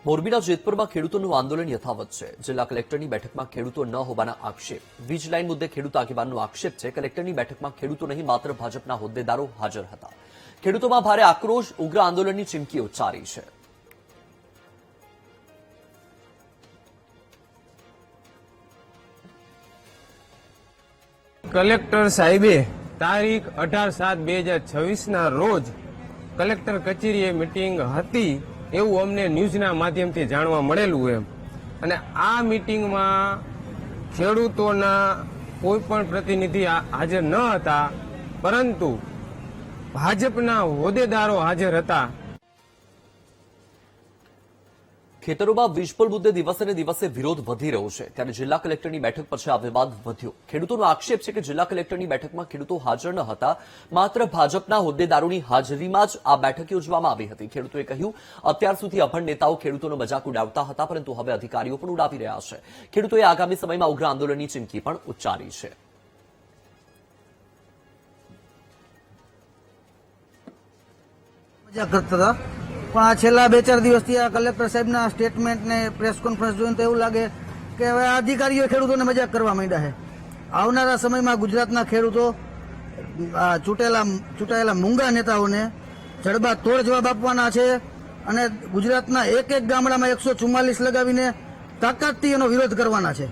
મોરબીના જેતપુરમાં ખેડૂતોનું આંદોલન યથાવત છે। જિલ્લા કલેક્ટરની બેઠકમાં ખેડૂતો ન હોવાના આક્ષેપ। વીજ લાઇન મુદ્દે ખેડૂત આગેવાનનો આક્ષેપ છે। કલેક્ટરની બેઠકમાં ખેડૂતો નહીં માત્ર ભાજપના હોદ્દેદારો હાજર હતા। ખેડૂતોમાં ભારે આક્રોશ, ઉગ્ર આંદોલનની ચીમકી ઉચ્ચારી છે। કલેક્ટર સાહેબે તારીખ 18/7/2026ના રોજ કલેક્ટર કચેરીએ મીટિંગ હતી એવું અમને ન્યૂઝના માધ્યમથી જાણવા મળેલું એમ। અને આ મીટિંગમાં ખેડૂતોના કોઈ પણ પ્રતિનિધિ હાજર ન હતા, પરંતુ ભાજપના હોદ્દેદારો હાજર હતા। ખેતરોમાં વીજપોલ મુદ્દે દિવસે ને દિવસે વિરોધ વધી રહ્યો છે, ત્યારે જિલ્લા કલેક્ટરની બેઠક પછી આ વિવાદ વધ્યો। ખેડૂતોનો આક્ષેપ છે કે જિલ્લા કલેક્ટરની બેઠકમાં ખેડૂતો હાજર ન હતા, માત્ર ભાજપના હોદ્દેદારોની હાજરીમાં જ આ બેઠક યોજવામાં આવી હતી। ખેડૂતોએ કહ્યું, અત્યાર સુધી અભણ નેતાઓ ખેડૂતોનો મજાક ઉડાવતા હતા, પરંતુ હવે અધિકારીઓ પણ ઉડાવી રહ્યા છે। ખેડૂતોએ આગામી સમયમાં ઉગ્ર આંદોલનની ચીમકી પણ ઉચ્ચારી છે। પણ આ છેલ્લા 2-4 દિવસથી આ કલેક્ટર સાહેબના સ્ટેટમેન્ટ ને પ્રેસ કોન્ફરન્સ જોઈને તો એવું લાગે કે હવે અધિકારીઓ ખેડૂતોને મજાક કરવા માંડ્યા છે। આવનારા સમયમાં ગુજરાતના ખેડૂતો ચૂંટાયેલા મૂંગા નેતાઓને જડબાતોડ જવાબ આપવાના છે અને ગુજરાતના એક ગામડામાં 144 લગાવીને તાકાતથી એનો વિરોધ કરવાના છે।